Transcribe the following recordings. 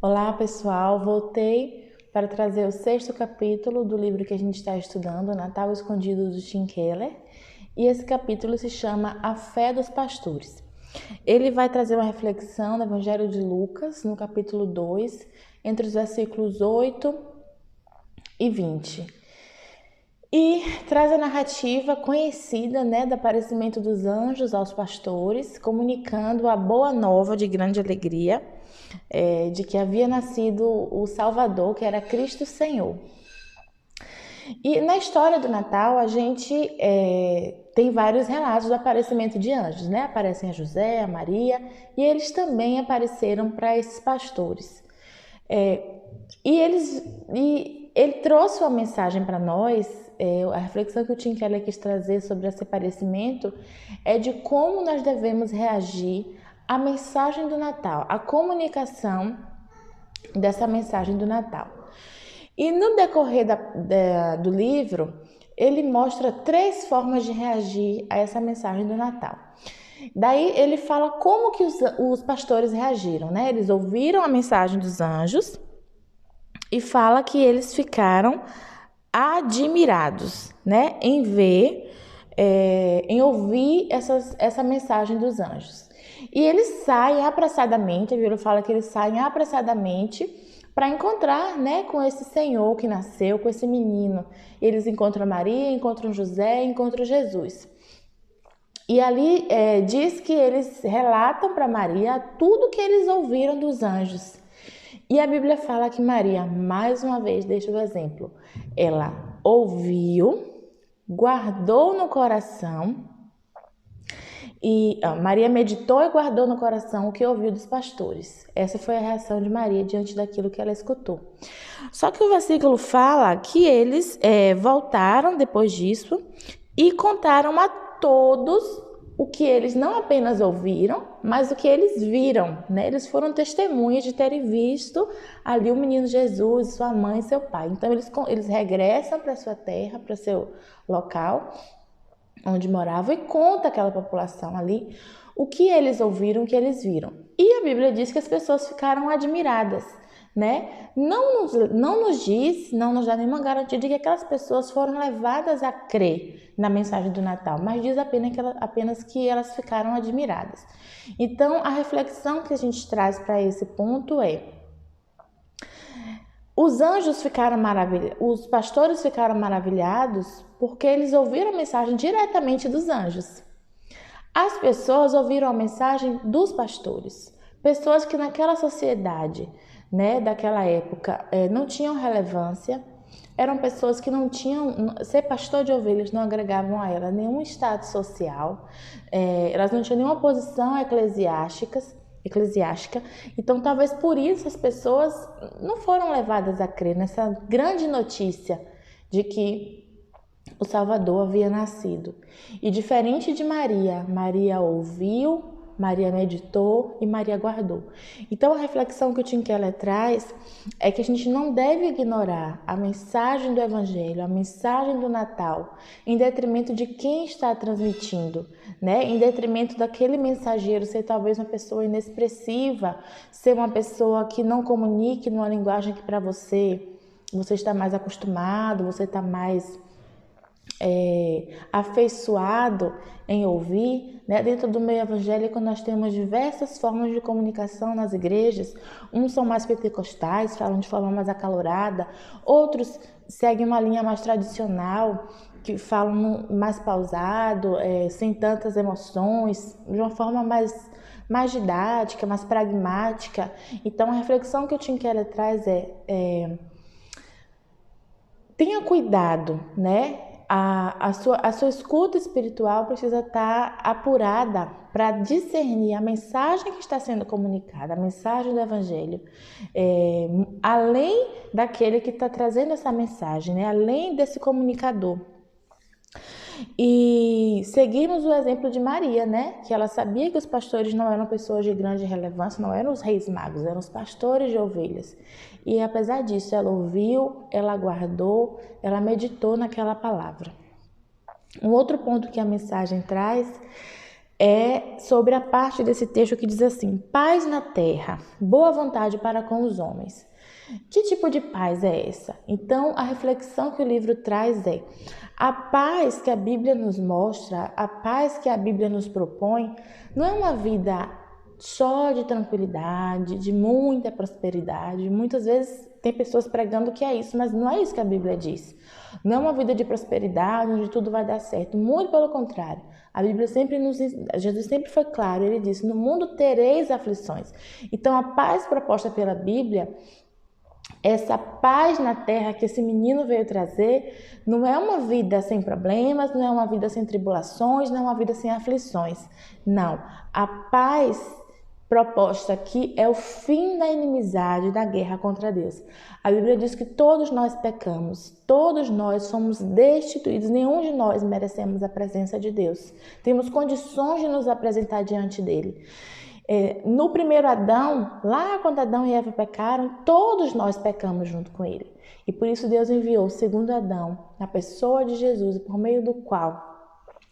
Olá pessoal, voltei para trazer o 6º capítulo do livro que a gente está estudando, Natal Escondido, do Tim Keller, e esse capítulo se chama A Fé dos Pastores. Ele vai trazer uma reflexão do Evangelho de Lucas, no capítulo 2, entre os versículos 8 e 20. E traz a narrativa conhecida, do aparecimento dos anjos aos pastores, comunicando a boa nova de grande alegria, de que havia nascido o Salvador, que era Cristo Senhor. E na história do Natal, a gente tem vários relatos do aparecimento de anjos, Aparecem a José, a Maria, e eles também apareceram para esses pastores. E ele trouxe uma mensagem para nós. A reflexão que o Tim Keller quis trazer sobre esse aparecimento é de como nós devemos reagir à mensagem do Natal, à comunicação dessa mensagem do Natal. E no decorrer do livro, ele mostra 3 formas de reagir a essa mensagem do Natal. Daí ele fala como que os pastores reagiram, Eles ouviram a mensagem dos anjos e fala que eles ficaram admirados, em ouvir essa mensagem dos anjos. E eles saem apressadamente, a Bíblia fala que eles saem apressadamente para encontrar, com esse Senhor que nasceu, com esse menino. Eles encontram Maria, encontram José, encontram Jesus. E ali diz que eles relatam para Maria tudo que eles ouviram dos anjos. E a Bíblia fala que Maria, mais uma vez, deixa o exemplo. Ela ouviu, guardou no coração, e Maria meditou e guardou no coração o que ouviu dos pastores. Essa foi a reação de Maria diante daquilo que ela escutou. Só que o versículo fala que eles voltaram depois disso e contaram a todos o que eles não apenas ouviram, mas o que eles viram, Eles foram testemunhas de terem visto ali o menino Jesus, sua mãe e seu pai. Então eles regressam para sua terra, para seu local onde moravam, e conta aquela população ali o que eles ouviram, o que eles viram. E a Bíblia diz que as pessoas ficaram admiradas, Não nos dá nenhuma garantia de que aquelas pessoas foram levadas a crer na mensagem do Natal, mas diz apenas que elas ficaram admiradas. Então, a reflexão que a gente traz para esse ponto é: os pastores ficaram maravilhados porque eles ouviram a mensagem diretamente dos anjos. As pessoas ouviram a mensagem dos pastores. Pessoas que naquela sociedade, daquela época, não tinham relevância. Eram pessoas que não tinham... Ser pastor de ovelhas não agregavam a ela nenhum status social. Elas não tinham nenhuma posição eclesiástica. Então, talvez por isso as pessoas não foram levadas a crer nessa grande notícia de que o Salvador havia nascido. E diferente de Maria, Maria ouviu, Maria meditou e Maria guardou. Então, a reflexão que o Tim Keller traz é que a gente não deve ignorar a mensagem do Evangelho, a mensagem do Natal, em detrimento de quem está transmitindo, Em detrimento daquele mensageiro ser talvez uma pessoa inexpressiva, ser uma pessoa que não comunique numa linguagem que para você está mais acostumado, você está mais afeiçoado em ouvir, Dentro do meio evangélico nós temos diversas formas de comunicação nas igrejas. Uns são mais pentecostais, falam de forma mais acalorada, outros seguem uma linha mais tradicional, que falam mais pausado, sem tantas emoções, de uma forma mais didática, mais pragmática. Então, a reflexão que o Tim Keller traz tenha cuidado, A sua escuta espiritual precisa estar apurada para discernir a mensagem que está sendo comunicada, a mensagem do Evangelho, além daquele que está trazendo essa mensagem, além desse comunicador. E seguimos o exemplo de Maria, que ela sabia que os pastores não eram pessoas de grande relevância, não eram os reis magos, eram os pastores de ovelhas. E apesar disso, ela ouviu, ela guardou, ela meditou naquela palavra. Um outro ponto que a mensagem traz é sobre a parte desse texto que diz assim: paz na terra, boa vontade para com os homens. Que tipo de paz é essa? Então, a reflexão que o livro traz é: a paz que a Bíblia nos mostra, a paz que a Bíblia nos propõe, não é uma vida só de tranquilidade, de muita prosperidade. Muitas vezes tem pessoas pregando que é isso, mas não é isso que a Bíblia diz. Não é uma vida de prosperidade, onde tudo vai dar certo. Muito pelo contrário. A Bíblia Jesus sempre foi claro, ele disse: no mundo tereis aflições. Então, a paz proposta pela Bíblia, essa paz na terra que esse menino veio trazer, não é uma vida sem problemas, não é uma vida sem tribulações, não é uma vida sem aflições. Não, a paz proposta aqui é o fim da inimizade, da guerra contra Deus. A Bíblia diz que todos nós pecamos, todos nós somos destituídos, nenhum de nós merecemos a presença de Deus. Temos condições de nos apresentar diante dele. No primeiro Adão, lá quando Adão e Eva pecaram, todos nós pecamos junto com ele. E por isso Deus enviou o segundo Adão, na pessoa de Jesus, por meio do qual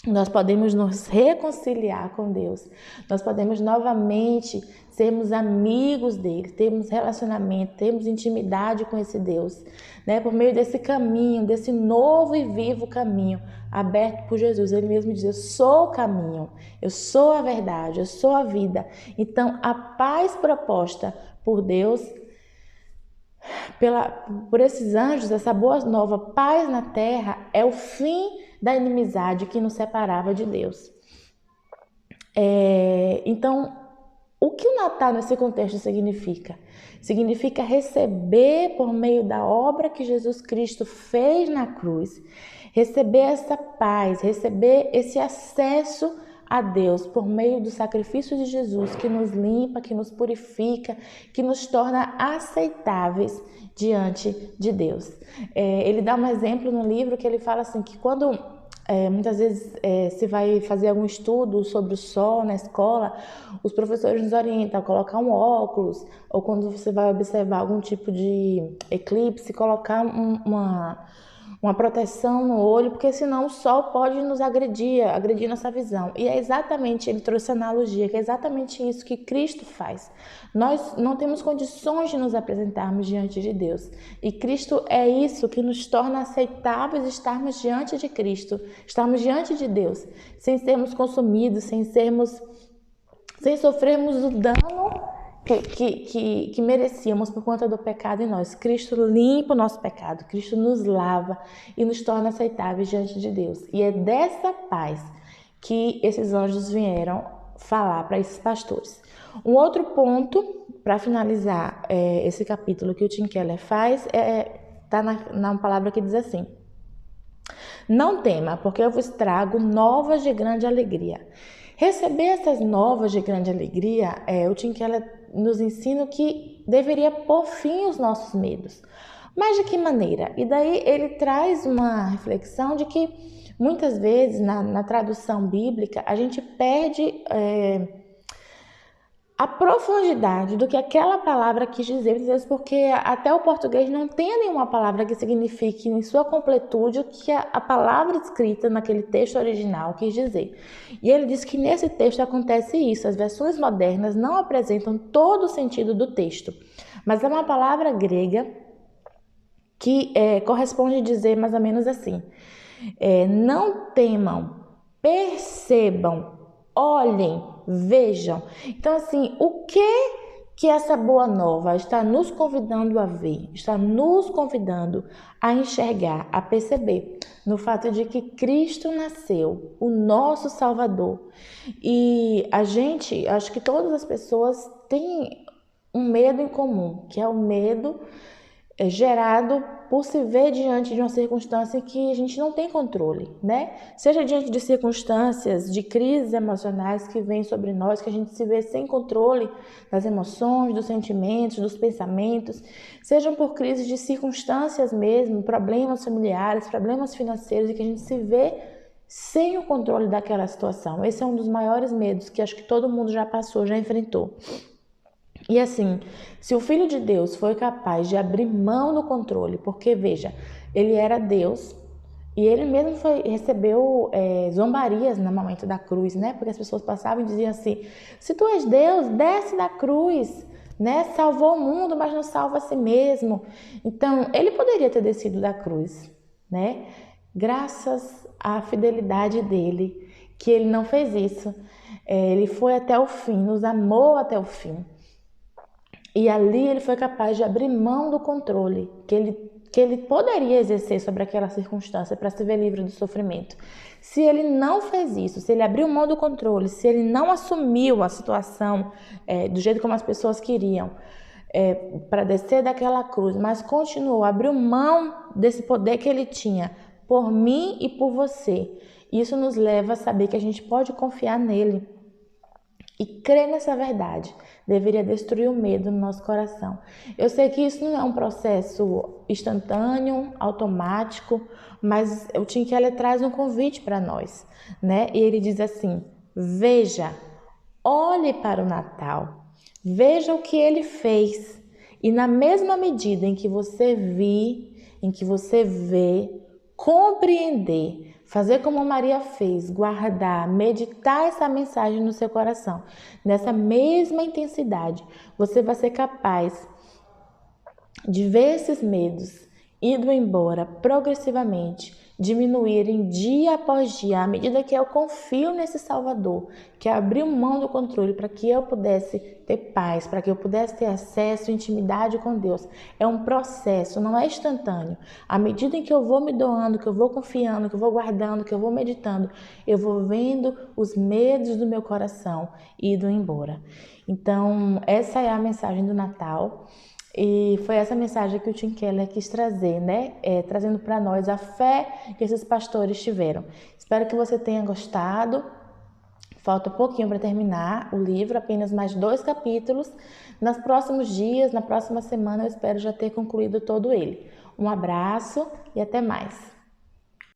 nós podemos nos reconciliar com Deus. Nós podemos novamente sermos amigos dele, termos relacionamento, termos intimidade com esse Deus, né? Por meio desse caminho, desse novo e vivo caminho aberto por Jesus. Ele mesmo diz: eu sou o caminho, eu sou a verdade, eu sou a vida. Então, a paz proposta por Deus, por esses anjos, essa boa nova paz na terra, é o fim da inimizade que nos separava de Deus. Então, o que o Natal nesse contexto significa? Significa receber por meio da obra que Jesus Cristo fez na cruz, receber essa paz, receber esse acesso a Deus por meio do sacrifício de Jesus, que nos limpa, que nos purifica, que nos torna aceitáveis diante de Deus. Ele dá um exemplo no livro que ele fala assim, que quando muitas vezes se vai fazer algum estudo sobre o sol na escola, os professores nos orientam a colocar um óculos, ou quando você vai observar algum tipo de eclipse, colocar uma proteção no olho, porque senão o sol pode nos agredir nossa visão. E é exatamente, ele trouxe a analogia, que é exatamente isso que Cristo faz. Nós não temos condições de nos apresentarmos diante de Deus. E Cristo é isso que nos torna aceitáveis estarmos diante de Cristo, estarmos diante de Deus, sem sermos consumidos, sem sofrermos o dano que merecíamos por conta do pecado em nós. Cristo limpa o nosso pecado, Cristo nos lava e nos torna aceitáveis diante de Deus. E é dessa paz que esses anjos vieram falar para esses pastores. Um outro ponto, para finalizar esse capítulo que o Tim Keller faz, está na palavra que diz assim: não tema, porque eu vos trago novas de grande alegria. Receber essas novas de grande alegria, o Tim Keller nos ensina que deveria pôr fim aos nossos medos. Mas de que maneira? E daí ele traz uma reflexão de que muitas vezes na tradução bíblica a gente perde a profundidade do que aquela palavra quis dizer, às vezes porque até o português não tem nenhuma palavra que signifique em sua completude o que a palavra escrita naquele texto original quis dizer. E ele diz que nesse texto acontece isso, as versões modernas não apresentam todo o sentido do texto, mas é uma palavra grega que corresponde a dizer mais ou menos assim: não temam, percebam, olhem, vejam. Então, assim, o que essa boa nova está nos convidando a ver, está nos convidando a enxergar, a perceber, no fato de que Cristo nasceu, o nosso Salvador. E acho que todas as pessoas têm um medo em comum, que é o medo gerado por se ver diante de uma circunstância que a gente não tem controle, né? Seja diante de circunstâncias, de crises emocionais que vêm sobre nós, que a gente se vê sem controle das emoções, dos sentimentos, dos pensamentos, sejam por crises de circunstâncias mesmo, problemas familiares, problemas financeiros, e que a gente se vê sem o controle daquela situação. Esse é um dos maiores medos que acho que todo mundo já passou, já enfrentou. E assim, se o Filho de Deus foi capaz de abrir mão do controle, porque veja, ele era Deus, E ele mesmo recebeu zombarias no momento da cruz, né? Porque as pessoas passavam e diziam assim: se tu és Deus, desce da cruz, né? Salvou o mundo, mas não salva a si mesmo. Então, ele poderia ter descido da cruz, né? Graças à fidelidade dele, que ele não fez isso. Ele foi até o fim, nos amou até o fim. E ali ele foi capaz de abrir mão do controle que ele poderia exercer sobre aquela circunstância para se ver livre do sofrimento. Se ele não fez isso, se ele abriu mão do controle, se ele não assumiu a situação do jeito como as pessoas queriam, para descer daquela cruz, mas continuou, abriu mão desse poder que ele tinha por mim e por você. Isso nos leva a saber que a gente pode confiar nele. E crer nessa verdade deveria destruir o medo no nosso coração. Eu sei que isso não é um processo instantâneo, automático, mas o Tim Keller traz um convite para nós, né? E ele diz assim: veja, olhe para o Natal, veja o que ele fez. E na mesma medida em que você vê, compreender, fazer como Maria fez, guardar, meditar essa mensagem no seu coração, nessa mesma intensidade, você vai ser capaz de ver esses medos indo embora progressivamente, diminuírem dia após dia, à medida que eu confio nesse Salvador, que abriu mão do controle para que eu pudesse ter paz, para que eu pudesse ter acesso e intimidade com Deus. É um processo, não é instantâneo. À medida em que eu vou me doando, que eu vou confiando, que eu vou guardando, que eu vou meditando, eu vou vendo os medos do meu coração indo embora. Então, essa é a mensagem do Natal. E foi essa mensagem que o Tim Keller quis trazer, né? Trazendo para nós a fé que esses pastores tiveram. Espero que você tenha gostado. Falta um pouquinho para terminar o livro, apenas mais 2 capítulos. Nos próximos dias, na próxima semana, eu espero já ter concluído todo ele. Um abraço e até mais.